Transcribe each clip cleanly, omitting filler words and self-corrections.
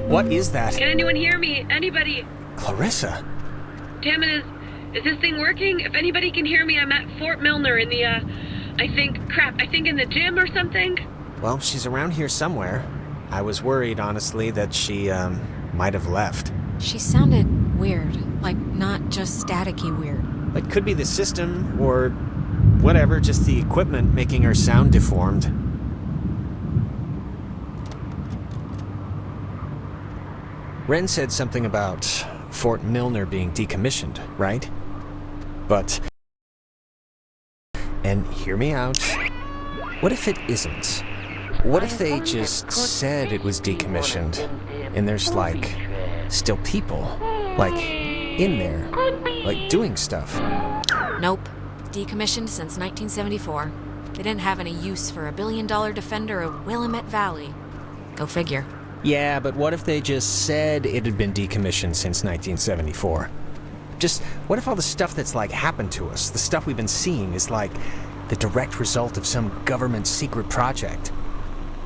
What is that? Can anyone hear me? Anybody? Clarissa? Damn it, is this thing working? If anybody can hear me, I'm at Fort Milner in the, I think in the gym or something? Well, she's around here somewhere. I was worried, honestly, that she, might have left. She sounded weird. Like, not just staticky weird. It could be the system, or whatever, just the equipment making her sound deformed. Ren said something about Fort Milner being decommissioned, right? But... and hear me out. What if it isn't? What if they just said it was decommissioned, and there's, like, still people, like, in there, like, doing stuff? Nope. Decommissioned since 1974. They didn't have any use for a billion-dollar defender of Willamette Valley. Go figure. Yeah, but what if they just said it had been decommissioned since 1974? Just, what if all the stuff that's, like, happened to us, the stuff we've been seeing, is, like, the direct result of some government secret project?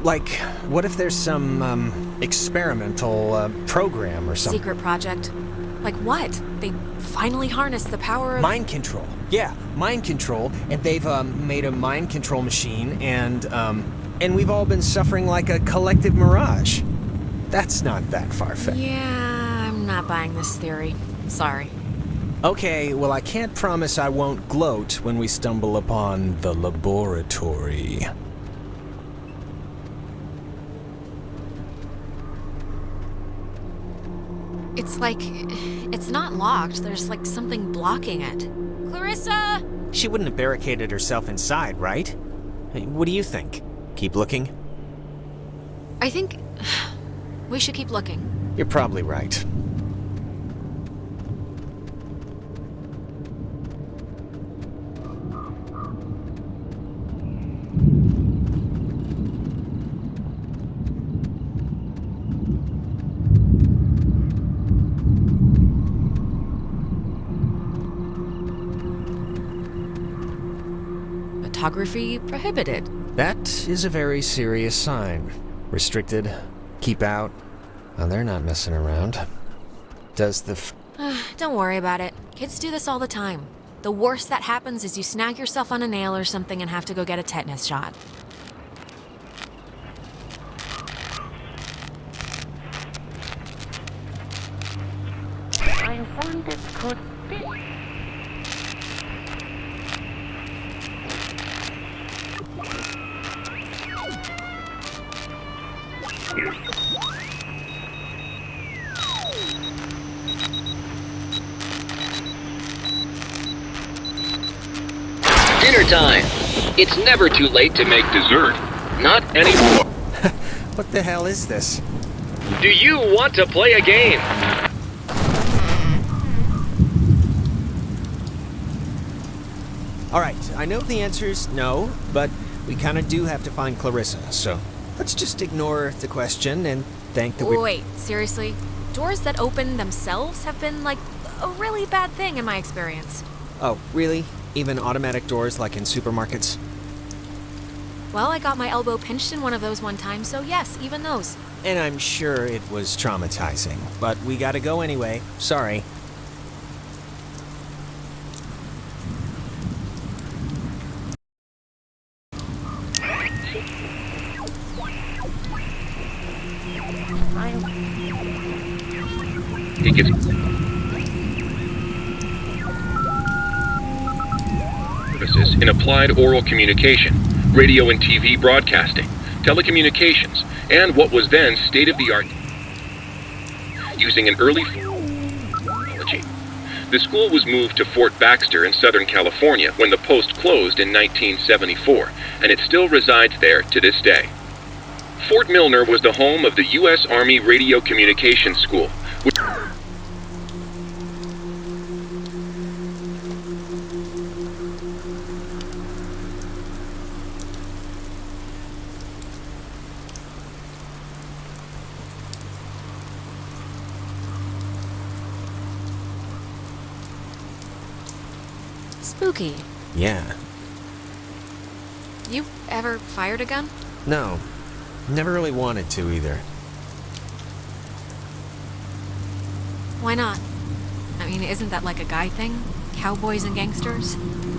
Like, what if there's some, experimental, program or something? Secret project? Like what? They finally harnessed the power of... Mind control. Yeah, mind control, and they've, made a mind control machine, and we've all been suffering like a collective mirage. That's not that far-fetched. Yeah, I'm not buying this theory. Sorry. Okay, well, I can't promise I won't gloat when we stumble upon the laboratory. It's like... it's not locked. There's like something blocking it. Clarissa! She wouldn't have barricaded herself inside, right? Hey, what do you think? Keep looking? I think... we should keep looking. You're probably right. Photography prohibited. That is a very serious sign. Restricted. Keep out. Well, they're not messing around. Does the Don't worry about it. Kids do this all the time. The worst that happens is you snag yourself on a nail or something and have to go get a tetanus shot. I wonder could be. Dinner time. It's never too late to make dessert. Not anymore. What the hell is this? Do you want to play a game? Alright, I know the answer's no, but we kinda do have to find Clarissa, so let's just ignore the question and thank the Wait, seriously? Doors that open themselves have been, like, a really bad thing in my experience. Oh, really? Even automatic doors like in supermarkets? Well, I got my elbow pinched in one of those one time, so yes, even those. And I'm sure it was traumatizing, but we gotta go anyway. Sorry. It gets services in applied oral communication, radio and TV broadcasting, telecommunications, and what was then state-of-the-art using an early technology. The school was moved to Fort Baxter in Southern California when the post closed in 1974, and it still resides there to this day. Fort Milner was the home of the U.S. Army Radio Communications School, which Spooky. Yeah. You ever fired a gun? No. Never really wanted to either. Why not? I mean, isn't that like a guy thing? Cowboys and gangsters?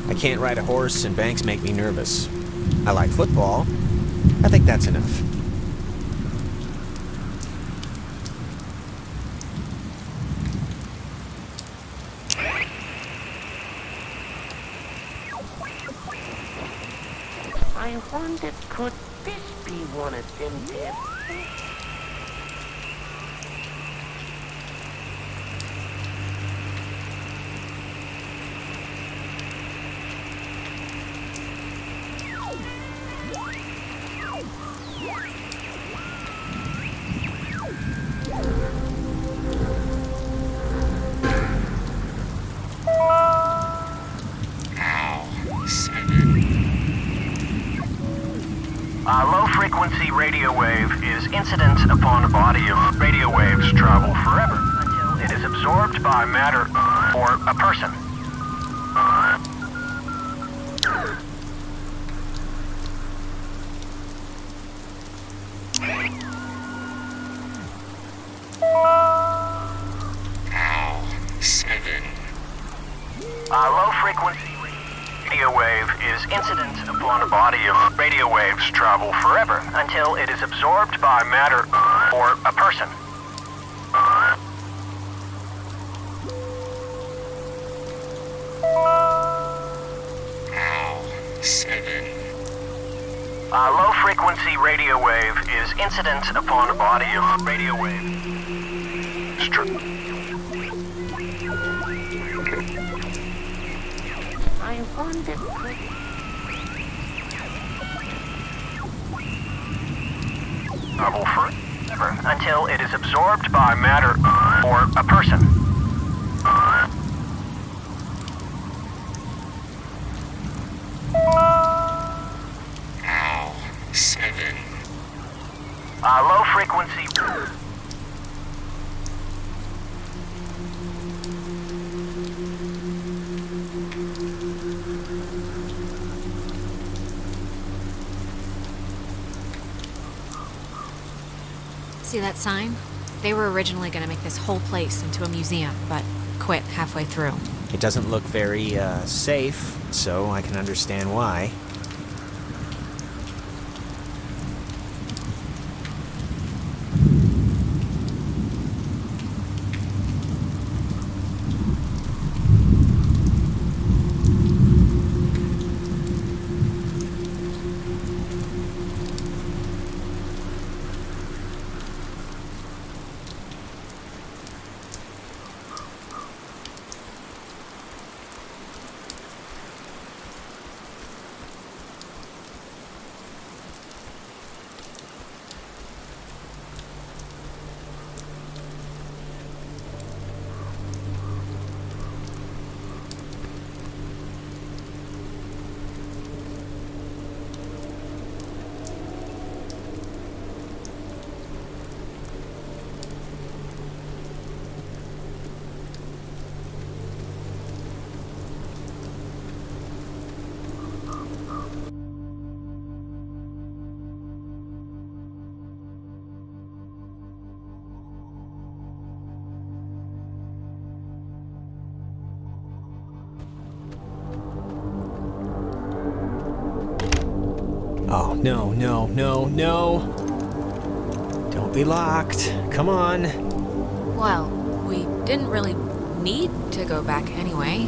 I can't ride a horse and banks make me nervous. I like football. I think that's enough. I wonder, could this be one of them there? A low-frequency radio wave is incident upon a body of radio waves travel forever until it is absorbed by matter or a person. A low-frequency radio wave is incident upon a body of radio waves travel forever until it is absorbed by matter or a person. A low-frequency radio wave is incident upon a body of radio waves. I wonder, could... Travel forever until it is absorbed by matter or a person. A low-frequency... See that sign? They were originally going to make this whole place into a museum, but quit halfway through. It doesn't look very, safe, so I can understand why. Oh, no, no, no, no. Don't be locked. Come on. Well, we didn't really need to go back anyway,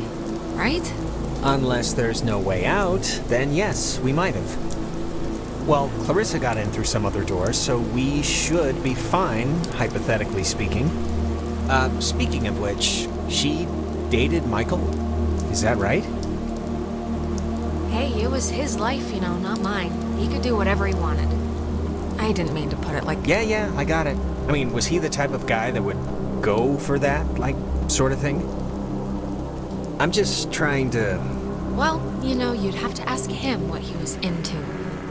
right? Unless there's no way out, then yes, we might have. Well, Clarissa got in through some other door, so we should be fine, hypothetically speaking. Speaking of which, she dated Michael? Is that right? Hey, it was his life, you know, not mine. He could do whatever he wanted. I didn't mean to put it like... Yeah, I got it. I mean, was he the type of guy that would go for that, like, sort of thing? I'm just trying to... Well, you know, you'd have to ask him what he was into,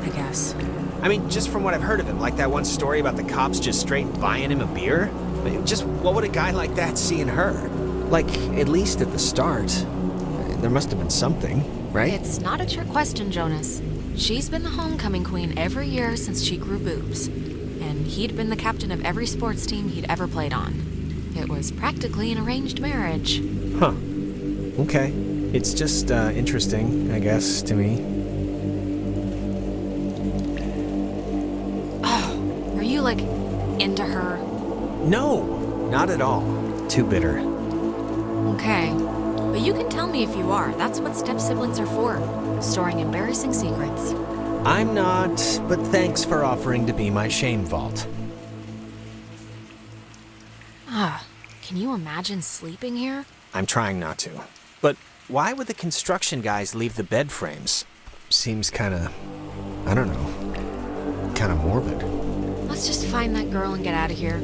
I guess. I mean, just from what I've heard of him, like that one story about the cops just straight buying him a beer? I mean, just what would a guy like that see in her? Like, at least at the start. There must have been something, right? It's not a trick question, Jonas. She's been the homecoming queen every year since she grew boobs. And he'd been the captain of every sports team he'd ever played on. It was practically an arranged marriage. Huh. Okay. It's just interesting, I guess, to me. Oh, are you, like, into her? No, not at all. Too bitter. Okay. But you can tell me if you are. That's what step-siblings are for. Storing embarrassing secrets. I'm not, but thanks for offering to be my shame vault. Can you imagine sleeping here? I'm trying not to. But why would the construction guys leave the bed frames? Seems kinda, I don't know, kinda morbid. Let's just find that girl and get out of here.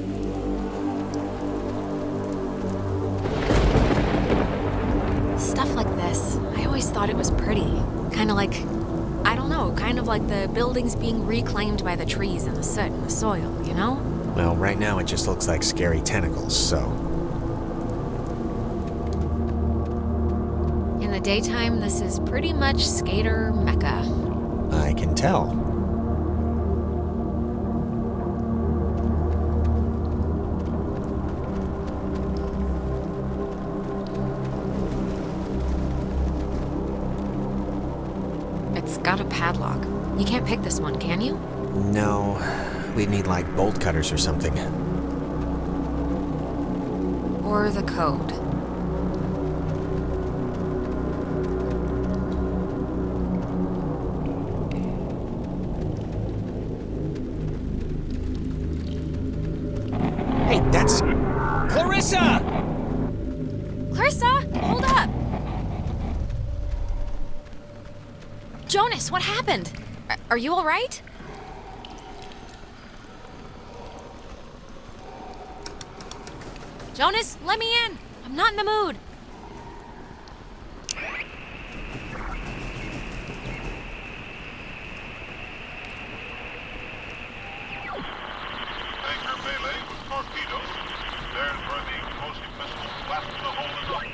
Stuff like this, I always thought it was pretty. Kinda like, I don't know, kind of like the buildings being reclaimed by the trees and the soot and the soil, you know? Well, right now it just looks like scary tentacles, so... In the daytime, this is pretty much skater mecca. I can tell. It's got a padlock. You can't pick this one, can you? No, we'd need like bolt cutters or something. Or the code. Hey, that's... Clarissa! Clarissa, hold up! Jonas, what happened? Are you all right? Jonas, let me in! I'm not in the mood! Anchor melee with torpedoes. There's where the explosive missile blasted the hole in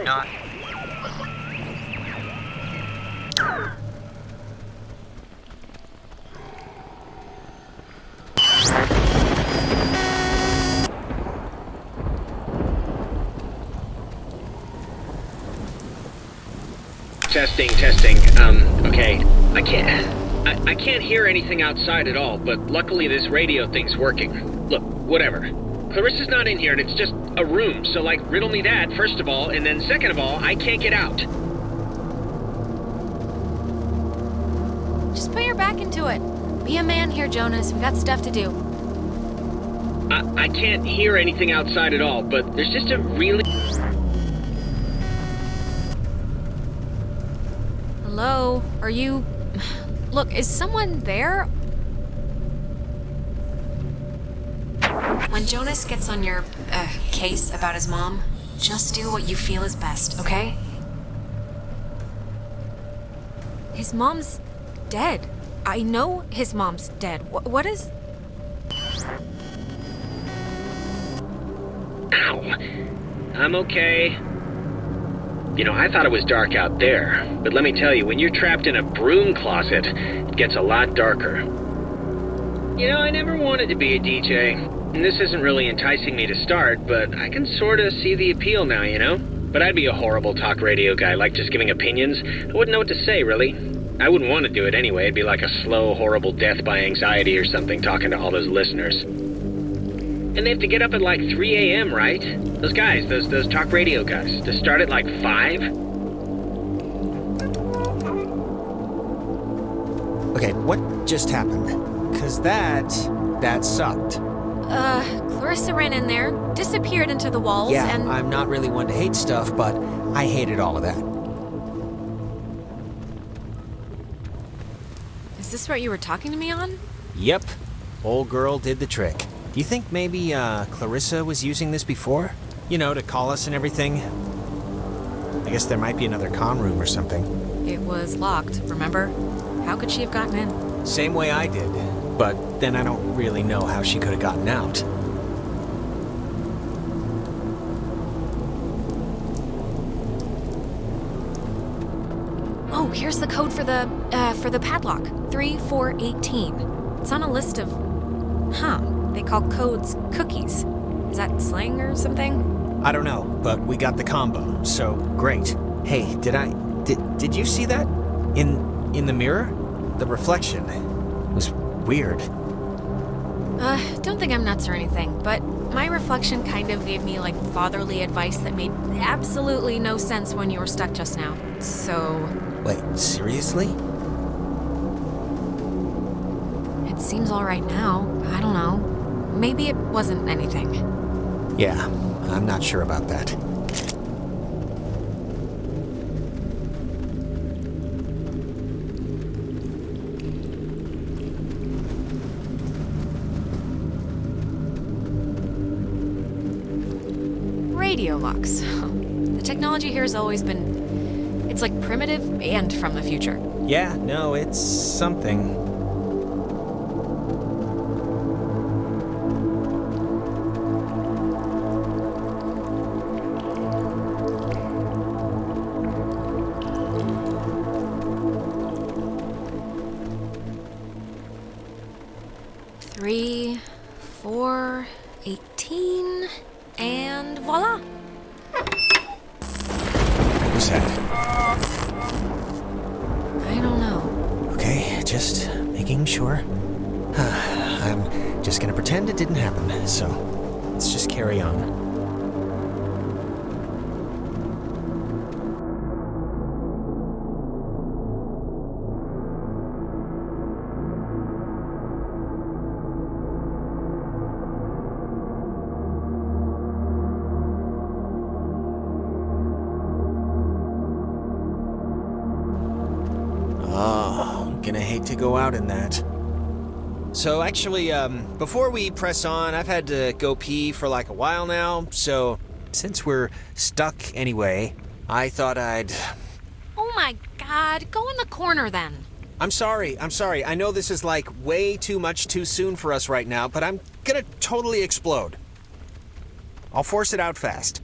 Not. Testing. Okay. I can't hear anything outside at all, but luckily this radio thing's working. Look, whatever. Clarissa's not in here and it's just a room, so like, riddle me that, first of all, and then second of all, I can't get out. Just put your back into it. Be a man here, Jonas. We got stuff to do. I can't hear anything outside at all, but there's just a really... Hello? Are you... Look, is someone there? When Jonas gets on your, case about his mom, just do what you feel is best, okay? His mom's dead. I know his mom's dead. What is... Ow. I'm okay. You know, I thought it was dark out there, but let me tell you, when you're trapped in a broom closet, it gets a lot darker. You know, I never wanted to be a DJ, and this isn't really enticing me to start, but I can sorta see the appeal now, you know? But I'd be a horrible talk radio guy, like just giving opinions. I wouldn't know what to say, really. I wouldn't want to do it anyway. It'd be like a slow, horrible death by anxiety or something, talking to all those listeners. And they have to get up at like 3 a.m., right? Those guys, those talk radio guys, to start at like 5? Okay, what just happened? 'Cause that sucked. Clarissa ran in there, disappeared into the walls, Yeah, and... I'm not really one to hate stuff, but I hated all of that. Is this what you were talking to me on? Yep, old girl did the trick. Do you think maybe, Clarissa was using this before? You know, to call us and everything? I guess there might be another con room or something. It was locked, remember? How could she have gotten in? Same way I did. But then I don't really know how she could have gotten out. Oh, here's the code for the padlock. 3418. It's on a list of... Huh. They call codes cookies. Is that slang or something? I don't know, but we got the combo, so great. Hey, did you see that? In the mirror? The reflection. It was weird. Don't think I'm nuts or anything, but my reflection kind of gave me, like, fatherly advice that made absolutely no sense when you were stuck just now. So... Wait, seriously? It seems all right now. I don't know. Maybe it wasn't anything. Yeah, I'm not sure about that. Radio locks. The technology here has always been... It's like primitive and from the future. Yeah, no, it's something. Three, 4, 18, and voila! Who's that? I don't know. Okay, just making sure. I'm just gonna pretend it didn't happen, so let's just carry on. Gonna hate to go out in that. So actually, before we press on, I've had to go pee for like a while now, so since we're stuck anyway, I thought I'd... Oh my god, go in the corner then. I'm sorry. I know this is like way too much too soon for us right now, but I'm gonna totally explode. I'll force it out fast.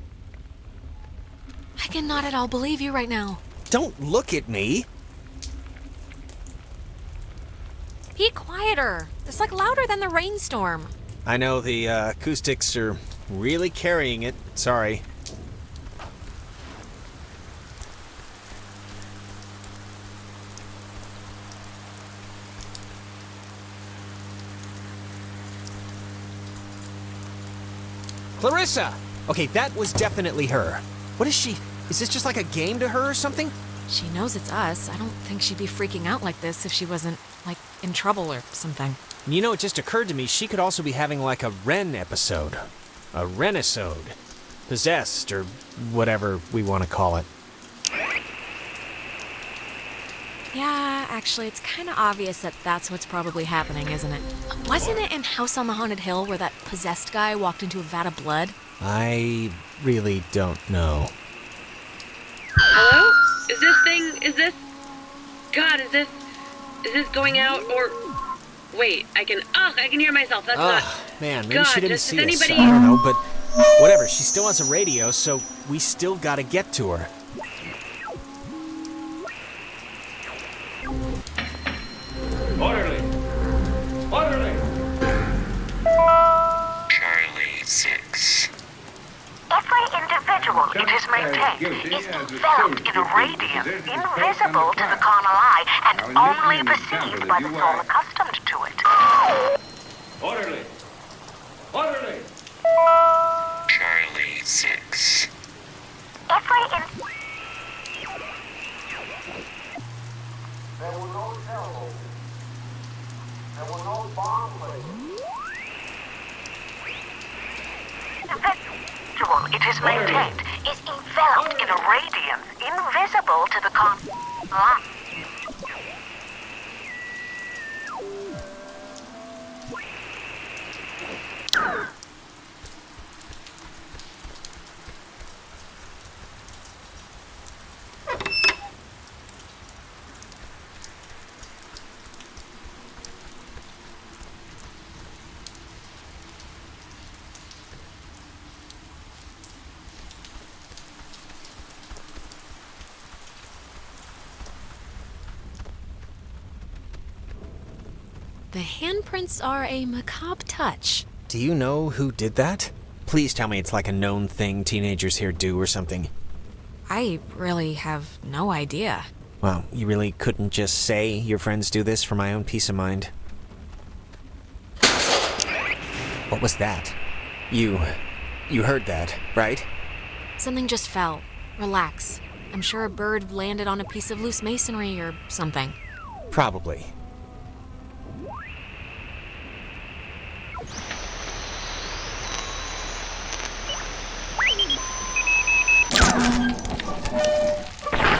I cannot at all believe you right now. Don't look at me. Be quieter. It's like louder than the rainstorm. I know the acoustics are really carrying it. Sorry. Clarissa! Okay, that was definitely her. What is she? Is this just like a game to her or something? She knows it's us. I don't think she'd be freaking out like this if she wasn't, like, in trouble or something. You know, it just occurred to me she could also be having like a Ren episode. A Renisode. Possessed, or whatever we want to call it. Yeah, actually, it's kind of obvious that that's what's probably happening, isn't it? Wasn't it in House on the Haunted Hill where that possessed guy walked into a vat of blood? I really don't know. Hello? Is this going out, or... Wait, I can hear myself, that's not... Man, maybe God, she didn't does see anybody... us. I don't know, but whatever, she still has a radio, so we still gotta get to her. Orderly! Orderly! Charlie 6. Every individual it is maintained is enveloped in a radiance invisible to the carnal eye and only perceived by the soul accustomed to it. Orderly! Orderly! Charlie 6. There were no telephones. There were no bomb layers. Individual it is maintained is enveloped in a radiance invisible to the carnal eye. The handprints are a macabre touch. Do you know who did that? Please tell me it's like a known thing teenagers here do or something. I really have no idea. Well, you really couldn't just say your friends do this for my own peace of mind? What was that? You heard that, right? Something just fell. Relax. I'm sure a bird landed on a piece of loose masonry or something. Probably.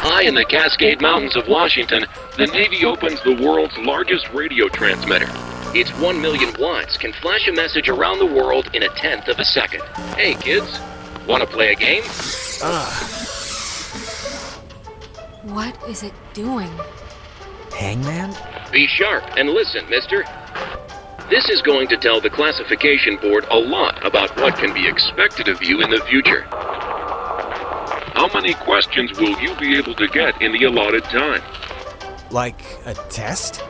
High in the Cascade Mountains of Washington, the Navy opens the world's largest radio transmitter. Its 1 million watts can flash a message around the world in a tenth of a second. Hey kids, want to play a game? What is it doing? Hangman? Be sharp and listen, mister. This is going to tell the classification board a lot about what can be expected of you in the future. How many questions will you be able to get in the allotted time? Like a test?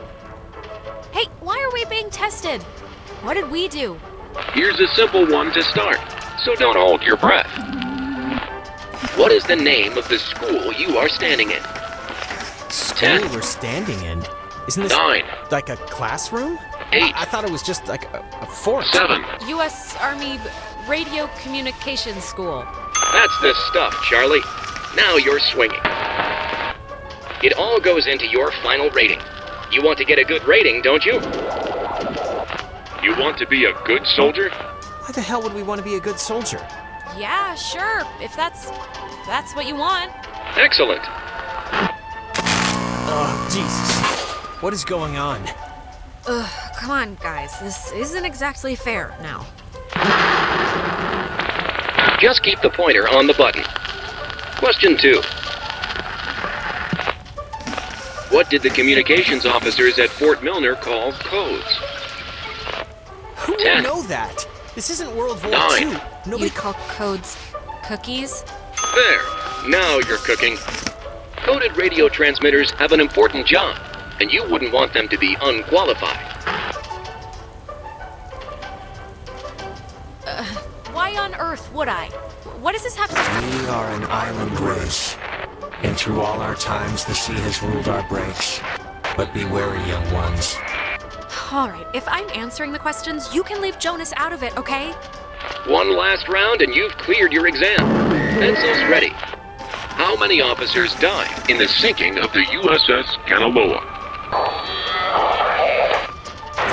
Hey, why are we being tested? What did we do? Here's a simple one to start, so don't hold your breath. What is the name of the school you are standing in? School 10. we're standing in? Isn't this 9. like a classroom? 8. I thought it was just like a fort. 7. U.S. Army Radio Communications School. That's the stuff, Charlie. Now you're swinging. It all goes into your final rating. You want to get a good rating, don't you? You want to be a good soldier? Why the hell would we want to be a good soldier? Yeah, sure. If that's what you want. Excellent. Oh, Jesus. What is going on? Ugh, come on, guys. This isn't exactly fair now. Just keep the pointer on the button. Question 2. What did the communications officers at Fort Milner call codes? Who 10. would know that? This isn't World War 9. II. Nobody You call codes cookies? There. Now you're cooking. Coded radio transmitters have an important job, and you wouldn't want them to be unqualified. Why on earth would I? What does this have to... We are an island race, and through all our times the sea has ruled our breaks. But be wary, young ones. All right, if I'm answering the questions, you can leave Jonas out of it, okay? One last round and you've cleared your exam. Pencils ready. How many officers died in the sinking of the USS Kanaloa?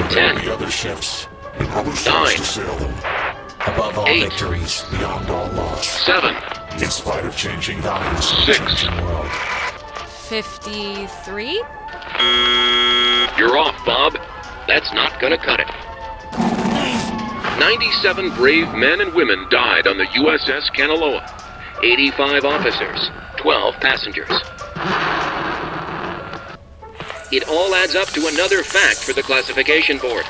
10. The other ships, and others 9. to sail them. Above all 8. victories, Beyond all loss, 7. in spite of changing values in 6. a changing world. 53? You're off, Bob. That's not gonna cut it. 97 brave men and women died on the USS Kanaloa. 85 officers, 12 passengers. It all adds up to another fact for the classification board.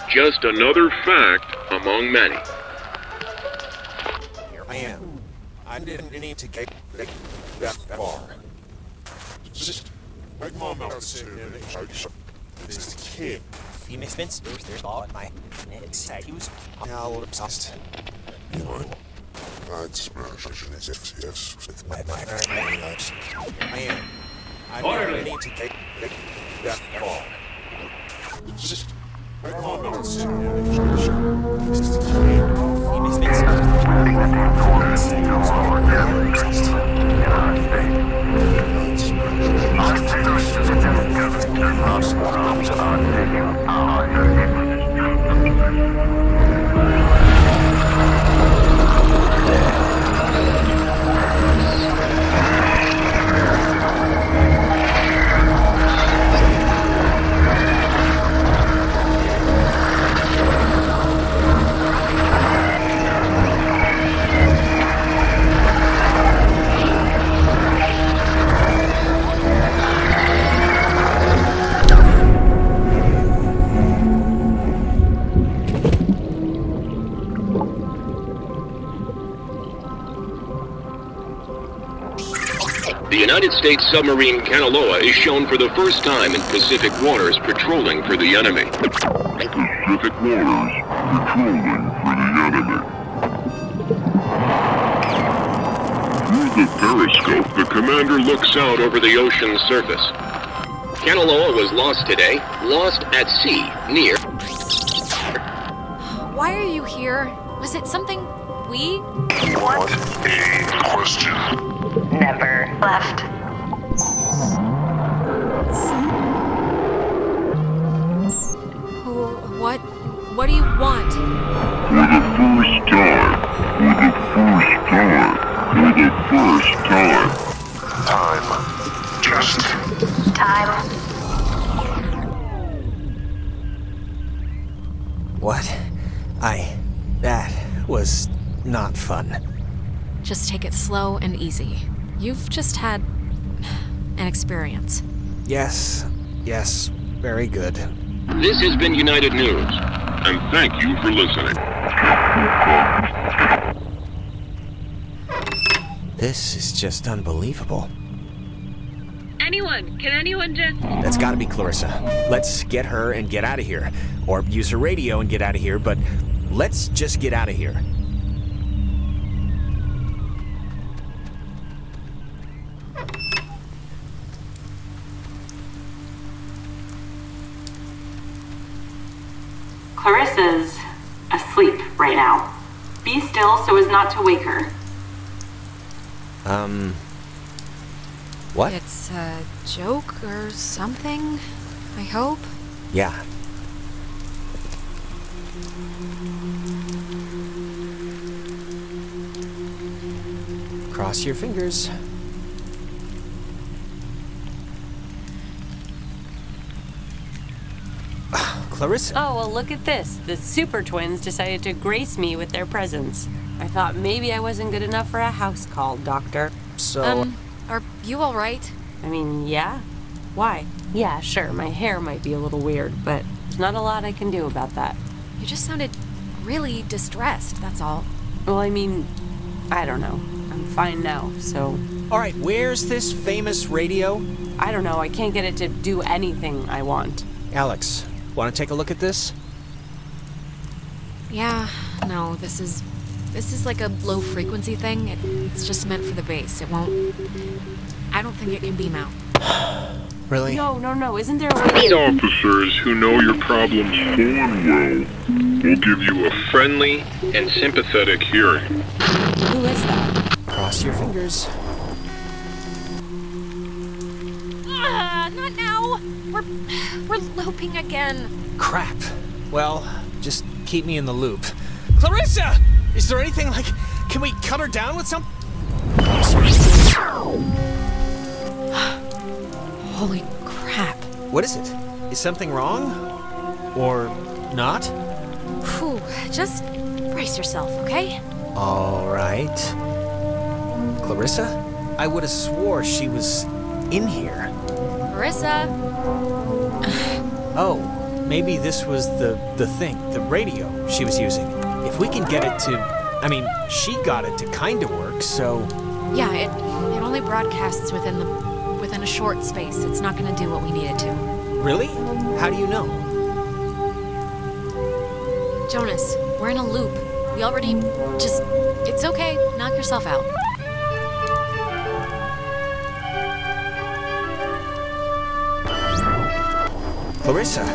Just another fact among many. Here I am. I didn't need to get that far. Just like Mom out this kid. You Miss Vince, there's ball in my excuse. Now obsessed. You know, I'd smash if with my lives. Man, I Orderly. didn't need to get that far. Just like Mom out this kid. You Miss Vince, United States submarine Kanaloa is shown for the first time in Pacific waters patrolling for the enemy. Pacific waters, patrolling for the enemy. Through the periscope, the commander looks out over the ocean's surface. Kanaloa was lost today, lost at sea, near... Why are you here? Was it something we... What a question. Never left. What do you want? For the first time. Time. Just Time. What? That was not fun. Just take it slow and easy. You've just had an experience. Yes, very good. This has been United News, and thank you for listening. This is just unbelievable. Can anyone just... That's gotta be Clarissa. Let's get her and get out of here. Or use her radio and get out of here, but let's just get out of here. Clarissa's asleep right now. Be still so as not to wake her. What? It's a joke or something, I hope. Yeah. Cross your fingers. Clarissa. Oh, well, look at this. The Super Twins decided to grace me with their presence. I thought maybe I wasn't good enough for a house call, Doctor. So... Are you all right? I mean, yeah. Why? Yeah, sure, my hair might be a little weird, but there's not a lot I can do about that. You just sounded really distressed, that's all. Well, I mean, I don't know. I'm fine now, so... Alright, where's this famous radio? I don't know, I can't get it to do anything I want. Alex, want to take a look at this? Yeah, no, this is like a low frequency thing. It's just meant for the base. It won't... I don't think it can beam out. Really? No, isn't there a way... officers who know your problems full and well will give you a Friendly and sympathetic hearing. Who is that? Cross your fingers. Not now! We're looping again. Crap. Well, just keep me in the loop. Clarissa! Is there anything like... Can we cut her down with some... Holy crap. What is it? Is something wrong? Or not? Whew, just brace yourself, okay? All right. Clarissa? I would have swore she was in here. Marissa! Oh, maybe this was the thing, the radio she was using. If we can get it to... I mean, she got it to kind of work, so... Yeah, it only broadcasts within a short space. It's not gonna do what we need it to. Really? How do you know? Jonas, we're in a loop. We already... Just... It's okay. Knock yourself out. Clarissa!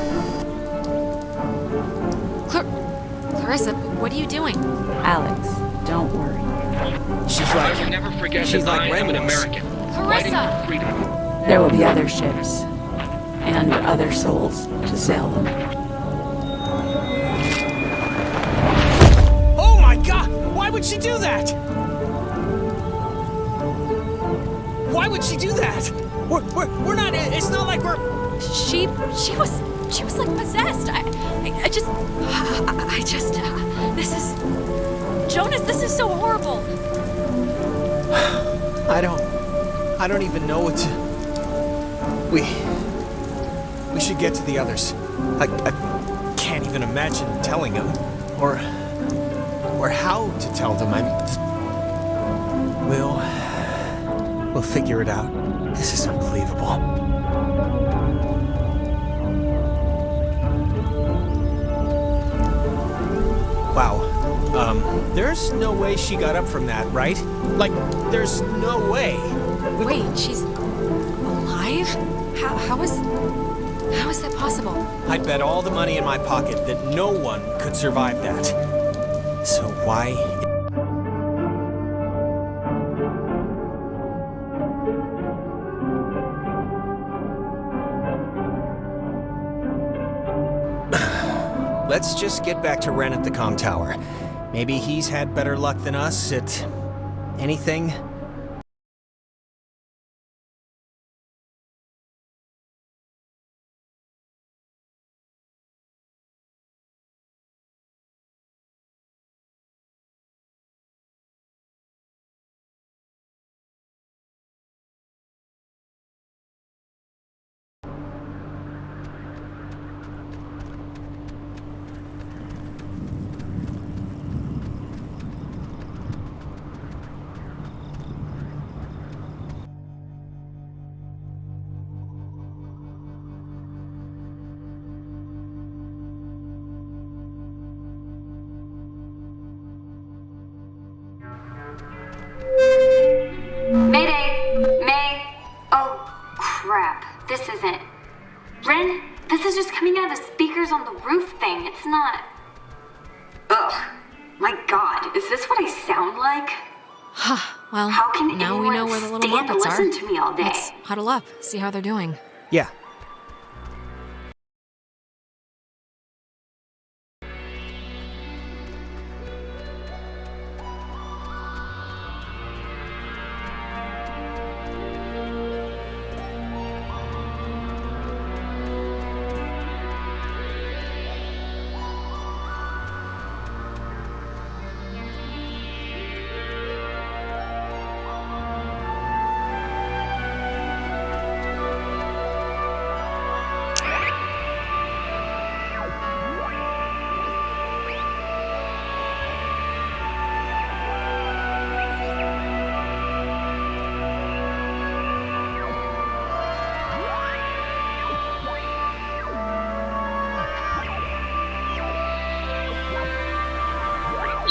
Clarissa, what are you doing? Alex, don't worry. She's like... Never forget She's that like I am an Reynolds. American. Clarissa! Freedom. There will be other ships. And other souls to sail them. Oh my god! Why would she do that? Why would she do that? We're not... It's not like we're... She was like possessed. I just, this is... Jonas, this is so horrible. I don't even know what to... We should get to the others. I can't even imagine telling them. Or how to tell them. We'll figure it out. This is unbelievable. Wow. There's no way she got up from that, right? Like, there's no way. Wait, she's alive? How is that possible? I'd bet all the money in my pocket that no one could survive that. So why? Let's just get back to Ren at the comm tower. Maybe he's had better luck than us at anything. Mayday! May! Oh, crap. This isn't... Ren, this is just coming out of the speakers on the roof thing. It's not... Ugh. My god, is this what I sound like? Well, how can now we know where the little stand Muppets are. listen to me all day? Let's huddle up, see how they're doing. Yeah.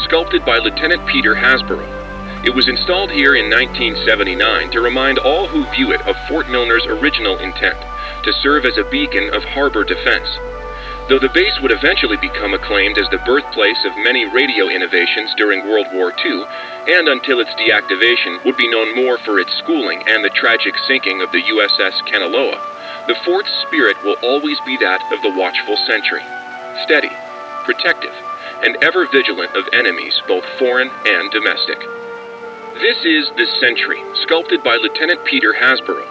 Sculpted by Lieutenant Peter Hasbro. It was installed here in 1979 to remind all who view it of Fort Milner's original intent, to serve as a beacon of harbor defense. Though the base would eventually become acclaimed as the birthplace of many radio innovations during World War II, and until its deactivation would be known more for its schooling and the tragic sinking of the USS Kanaloa, the fort's spirit will always be that of the watchful sentry, steady, protective, and ever vigilant of enemies both foreign and domestic. This is the Sentry, sculpted by Lieutenant Peter Hasbro.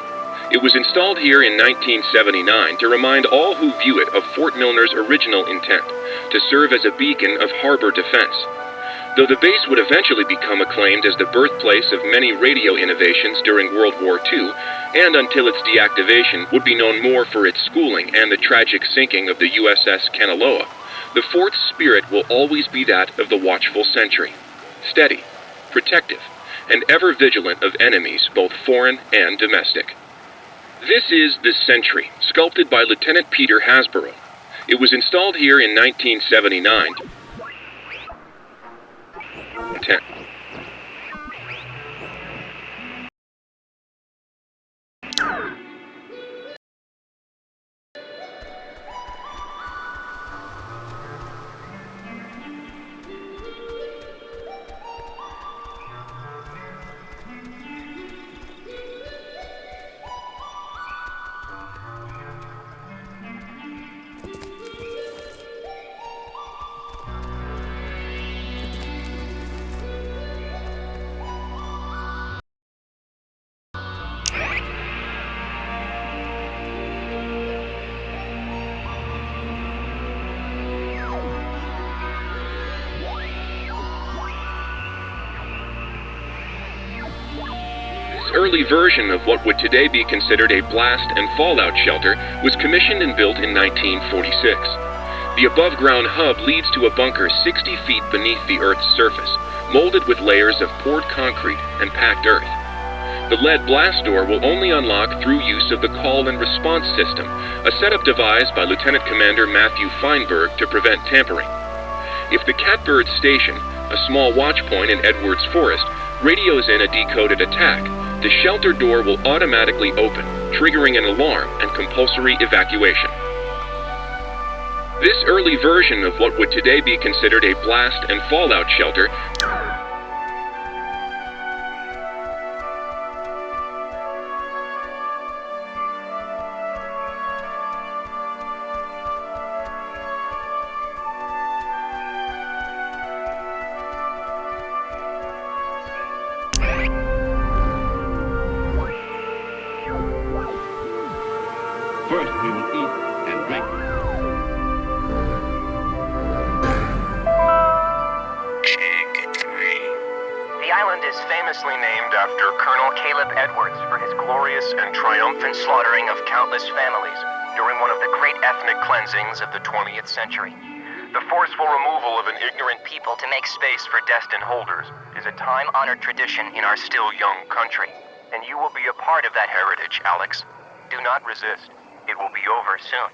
It was installed here in 1979 to remind all who view it of Fort Milner's original intent, to serve as a beacon of harbor defense. Though the base would eventually become acclaimed as the birthplace of many radio innovations during World War II, and until its deactivation would be known more for its schooling and the tragic sinking of the USS Kanaloa, the fort's spirit will always be that of the watchful sentry, steady, protective, and ever vigilant of enemies both foreign and domestic. This is the Sentry, sculpted by Lieutenant Peter Hasbro. It was installed here in 1979. 10. Early version of what would today be considered a blast and fallout shelter was commissioned and built in 1946. The above-ground hub leads to a bunker 60 feet beneath the Earth's surface, molded with layers of poured concrete and packed earth. The lead blast door will only unlock through use of the call and response system, a setup devised by Lieutenant Commander Matthew Feinberg to prevent tampering. If the Catbird Station, a small watch point in Edwards Forest, radios in a decoded attack, the shelter door will automatically open, triggering an alarm and compulsory evacuation. This early version of what would today be considered a blast and fallout shelter First, we will eat and drink. The island is famously named after Colonel Caleb Edwards for his glorious and triumphant slaughtering of countless families during one of the great ethnic cleansings of the 20th century. The forceful removal of an ignorant people to make space for destined holders is a time-honored tradition in our still young country. And you will be a part of that heritage, Alex. Do not resist. It will be over soon.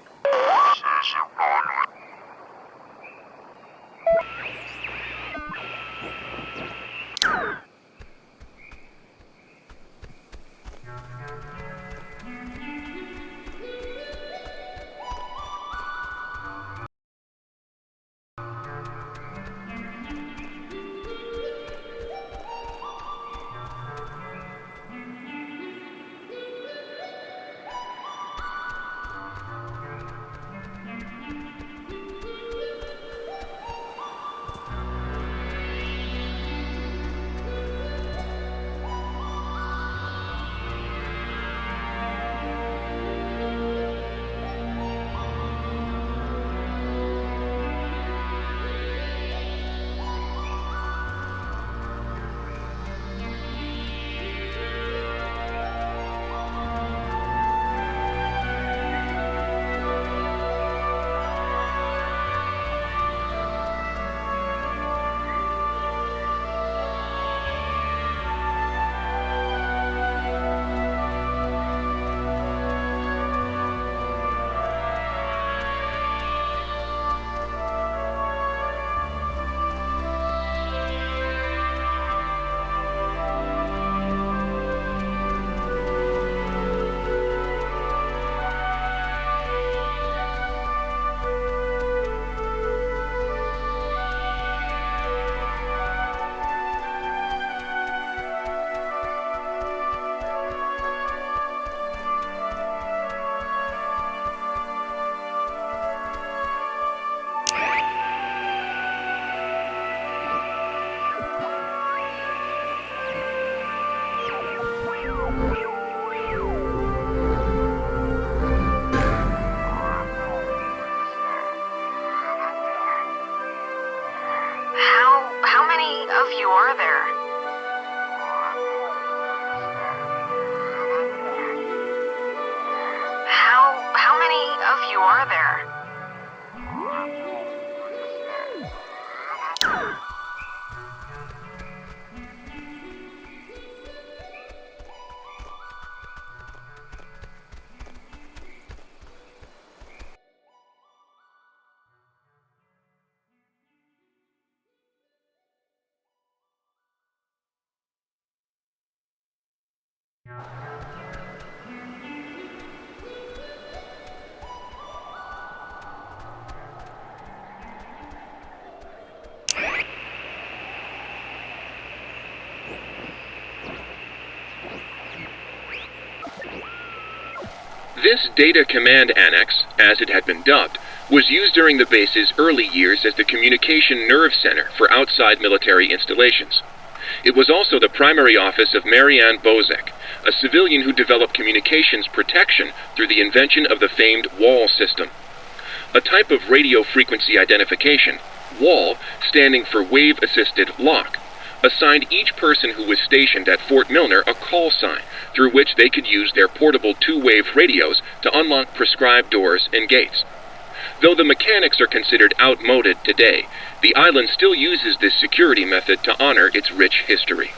How many of you are there? How many of you are there? This Data Command Annex, as it had been dubbed, was used during the base's early years as the communication nerve center for outside military installations. It was also the primary office of Marianne Bozek, a civilian who developed communications protection through the invention of the famed WAL system. A type of radio frequency identification, WAL, standing for Wave-Assisted Lock, assigned each person who was stationed at Fort Milner a call sign through which they could use their portable two-wave radios to unlock prescribed doors and gates. Though the mechanics are considered outmoded today, the island still uses this security method to honor its rich history.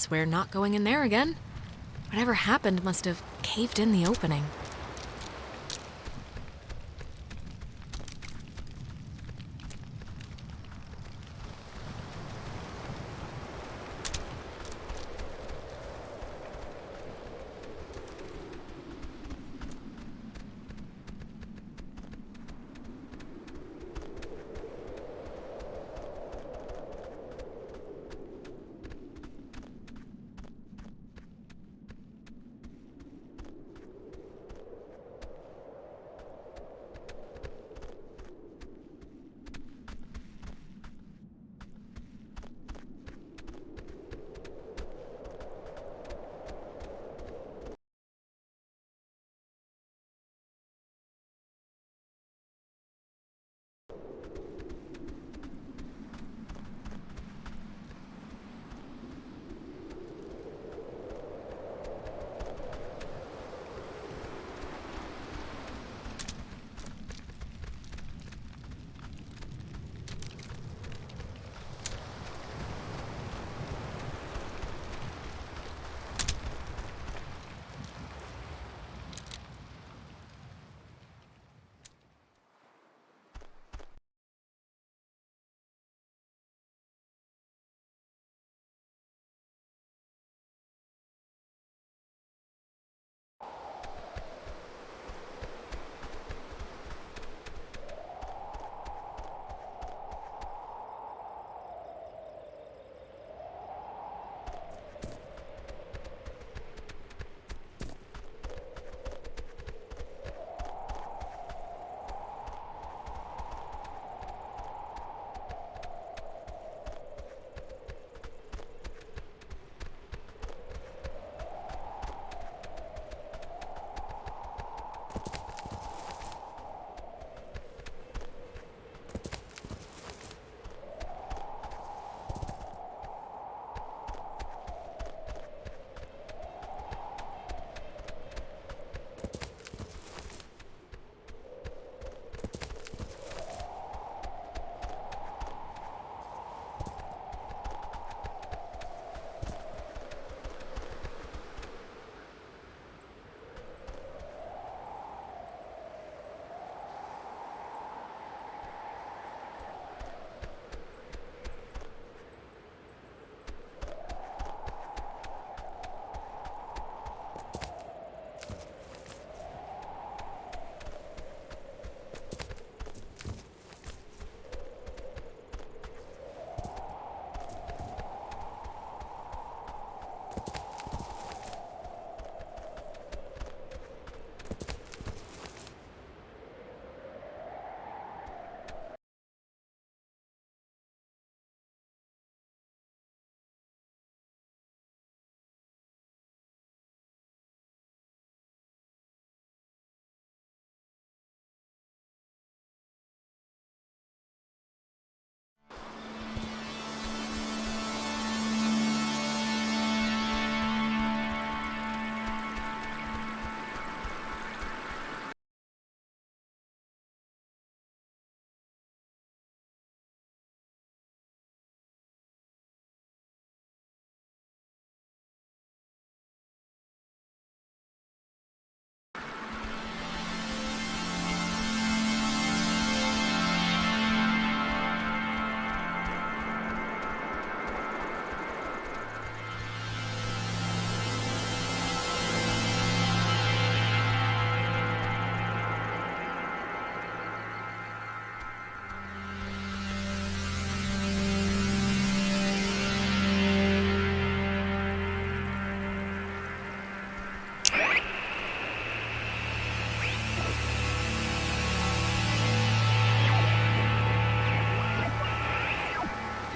Guess we're not going in there again. Whatever happened must have caved in the opening.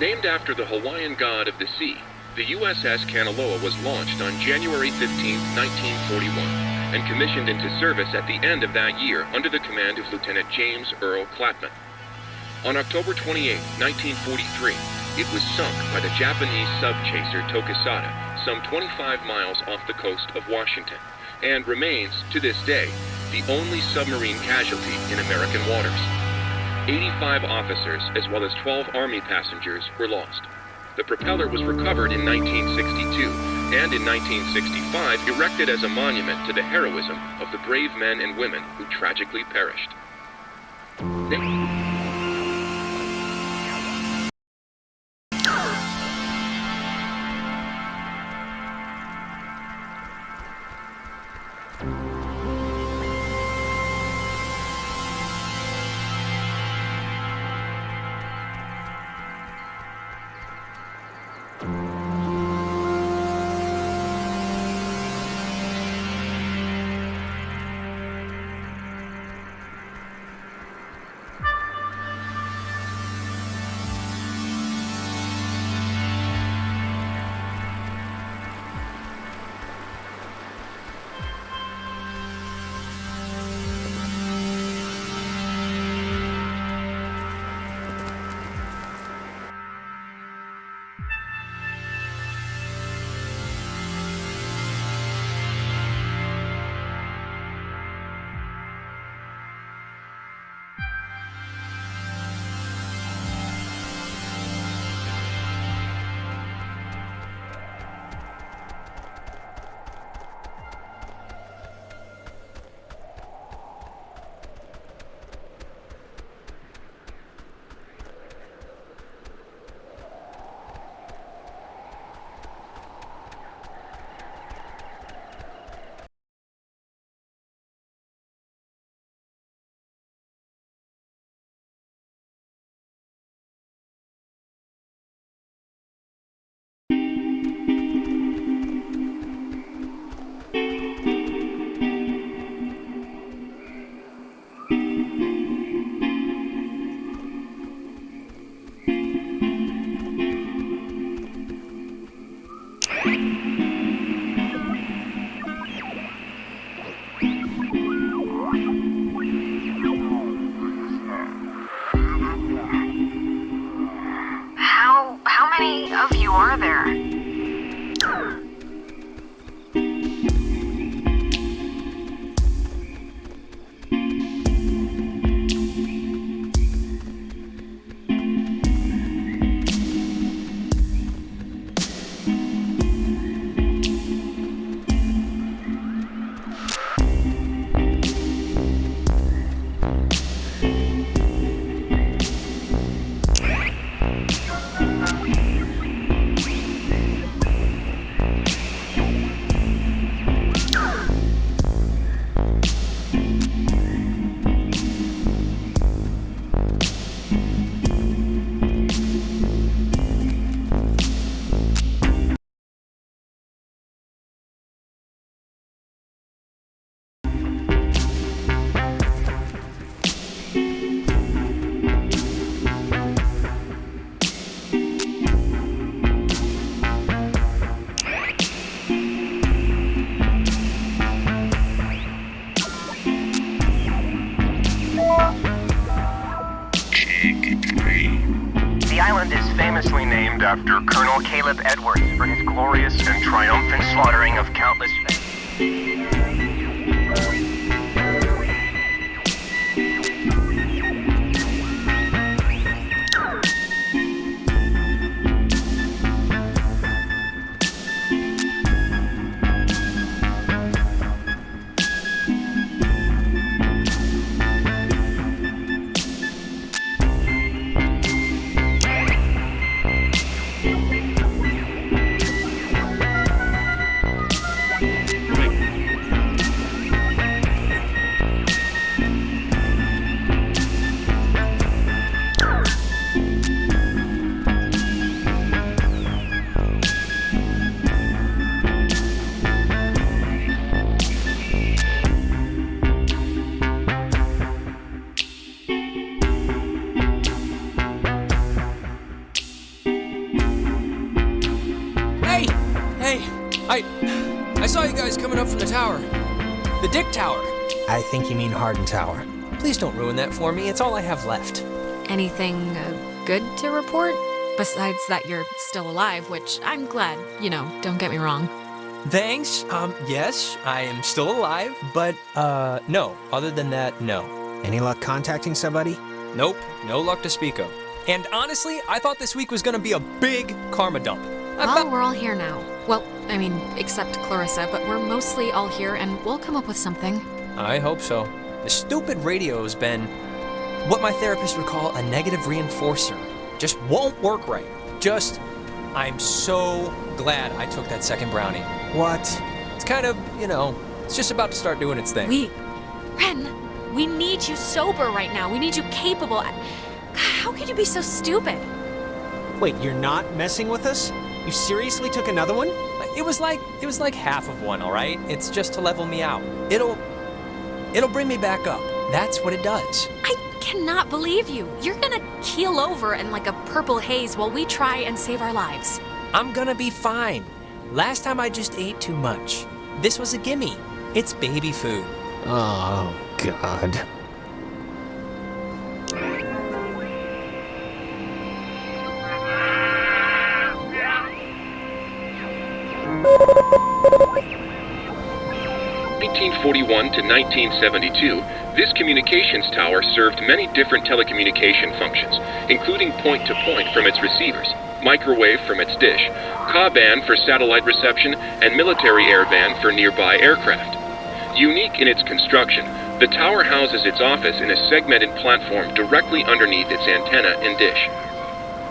Named after the Hawaiian god of the sea, the USS Kanaloa was launched on January 15, 1941, and commissioned into service at the end of that year under the command of Lieutenant James Earl Clapman. On October 28, 1943, it was sunk by the Japanese sub-chaser Tokisada, some 25 miles off the coast of Washington, and remains, to this day, the only submarine casualty in American waters. 85 officers, as well as 12 Army passengers, were lost. The propeller was recovered in 1962 and in 1965 erected as a monument to the heroism of the brave men and women who tragically perished. How many of you are there? The island is famously named after Colonel Caleb Edwards for his glorious and triumphant slaughtering of countless I saw you guys coming up from the tower. The Dick Tower. I think you mean Hardin Tower. Please don't ruin that for me. It's all I have left. Anything good to report? Besides that you're still alive, which I'm glad, don't get me wrong. Thanks. Yes, I am still alive, but, no. Other than that, no. Any luck contacting somebody? Nope. No luck to speak of. And honestly, I thought this week was gonna be a big karma dump. Well, we're all here now. Well, I mean, except Clarissa, but we're mostly all here and we'll come up with something. I hope so. The stupid radio's been what my therapist would call a negative reinforcer. Just won't work right. I'm so glad I took that second brownie. What? It's kind of, it's just about to start doing its thing. Ren, we need you sober right now. We need you capable. How could you be so stupid? Wait, you're not messing with us? You seriously took another one? It was like half of one, all right? It's just to level me out. It'll bring me back up. That's what it does. I cannot believe you. You're gonna keel over in like a purple haze while we try and save our lives. I'm gonna be fine. Last time I just ate too much. This was a gimme. It's baby food. Oh, God. From 1941 to 1972, this communications tower served many different telecommunication functions, including point-to-point from its receivers, microwave from its dish, Ka-band for satellite reception, and military airband for nearby aircraft. Unique in its construction, the tower houses its office in a segmented platform directly underneath its antenna and dish.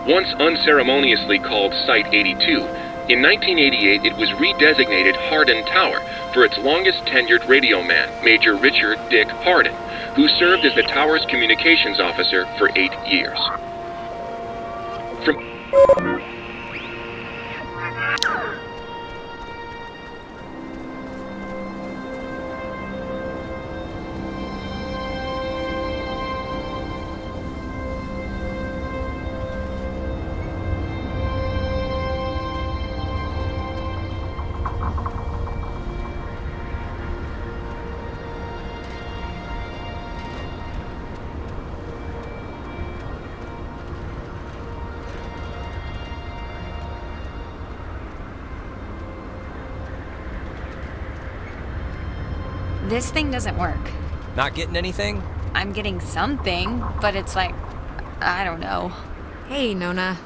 Once unceremoniously called Site 82, in 1988 it was redesignated Hardin Tower for its longest tenured radio man, Major Richard Dick Hardin, who served as the tower's communications officer for 8 years. From 'This thing doesn't work. Not getting anything? I'm getting something, but it's like, I don't know. Hey, Nona.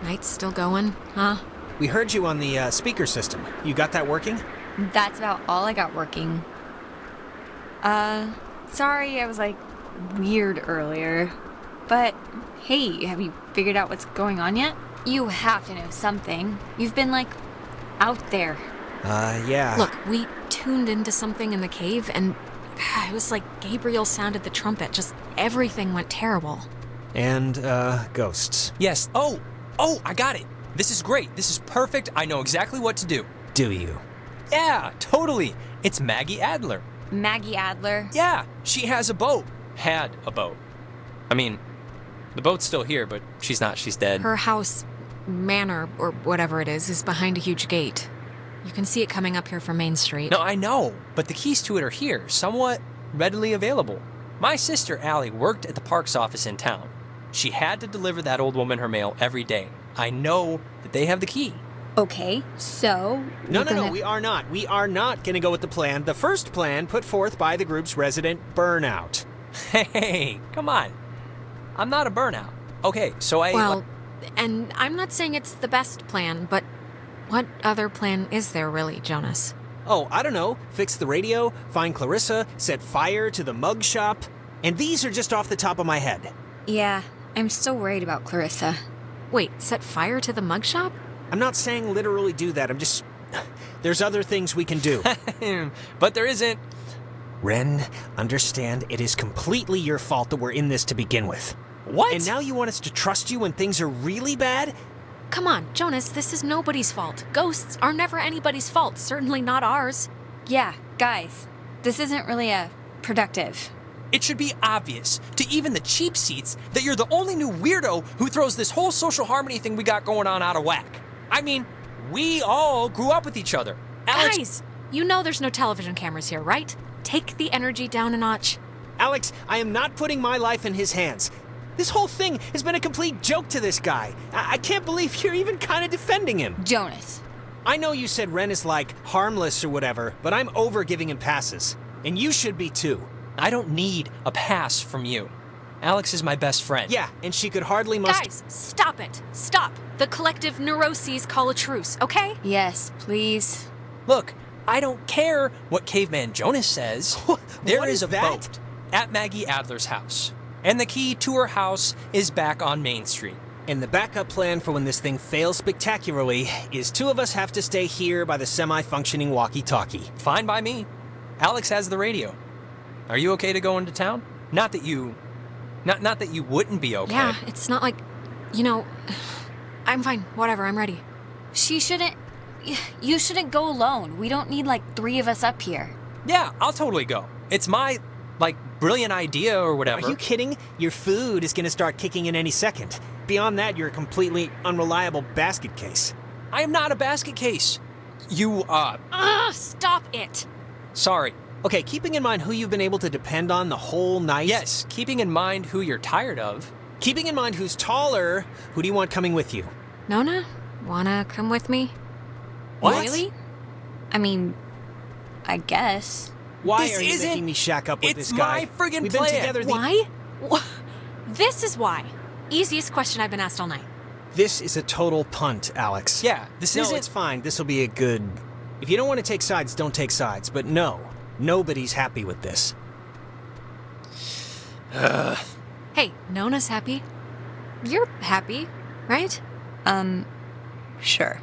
Night's still going, huh? We heard you on the speaker system. You got that working? That's about all I got working. Sorry I was like weird earlier. But hey, have you figured out what's going on yet? You have to know something. You've been like out there. Yeah. Look, we tuned into something in the cave and it was like Gabriel sounded the trumpet. Just everything went terrible. And, ghosts. Yes. Oh, I got it. This is great. This is perfect. I know exactly what to do. Do you? Yeah, totally. It's Maggie Adler. Maggie Adler? Yeah, she has a boat. Had a boat. I mean, the boat's still here, but she's not. She's dead. Her house, manor, or whatever it is behind a huge gate. You can see it coming up here from Main Street. No, I know, but the keys to it are here, somewhat readily available. My sister, Allie, worked at the parks office in town. She had to deliver that old woman her mail every day. I know that they have the key. Okay, so... No, we are not. We are not going to go with the plan. The first plan put forth by the group's resident burnout. Hey, come on. I'm not a burnout. Okay, so Well, and I'm not saying it's the best plan, but what other plan is there really, Jonas? Oh, I don't know. Fix the radio, find Clarissa, set fire to the mug shop. And these are just off the top of my head. Yeah, I'm still worried about Clarissa. Wait, set fire to the mug shop? I'm not saying literally do that. I'm just... There's other things we can do. But there isn't. Ren, understand it is completely your fault that we're in this to begin with. What? And now you want us to trust you when things are really bad? Come on, Jonas, this is nobody's fault. Ghosts are never anybody's fault, certainly not ours. Yeah, guys, this isn't really productive. It should be obvious to even the cheap seats that you're the only new weirdo who throws this whole social harmony thing we got going on out of whack. I mean, we all grew up with each other. Alex... Guys, you know there's no television cameras here, right? Take the energy down a notch. Alex, I am not putting my life in his hands. This whole thing has been a complete joke to this guy. I can't believe you're even kind of defending him. Jonas. I know you said Ren is like harmless or whatever, but I'm over giving him passes. And you should be too. I don't need a pass from you. Alex is my best friend. Yeah, and she could hardly Guys, stop it. Stop. The collective neuroses call a truce, okay? Yes, please. Look, I don't care what Caveman Jonas says. There is a that? boat at Maggie Adler's house. And the key to her house is back on Main Street. And the backup plan for when this thing fails spectacularly is 2 of us have to stay here by the semi-functioning walkie-talkie. Fine by me. Alex has the radio. Are you okay to go into town? Not that you wouldn't be okay. Yeah, it's not like, I'm fine. Whatever, I'm ready. You shouldn't go alone. We don't need like 3 of us up here. Yeah, I'll totally go. It's my, brilliant idea or whatever. Are you kidding? Your food is gonna start kicking in any second. Beyond that, you're a completely unreliable basket case. I am not a basket case. You, Stop it. Sorry. Okay, keeping in mind who you've been able to depend on the whole night. Yes, keeping in mind who you're tired of. Keeping in mind who's taller, who do you want coming with you? Nona, wanna come with me? What? Really? I mean, I guess. Why This are you isn't- making me shack up with this guy? It's my friggin' We've been plan. together the... Why? This is why. Easiest question I've been asked all night. This is a total punt, Alex. Yeah, this No, isn't... it's fine. This'll be a good... If you don't want to take sides, don't take sides. But no, nobody's happy with this. Hey, Nona's happy. You're happy, right? Sure.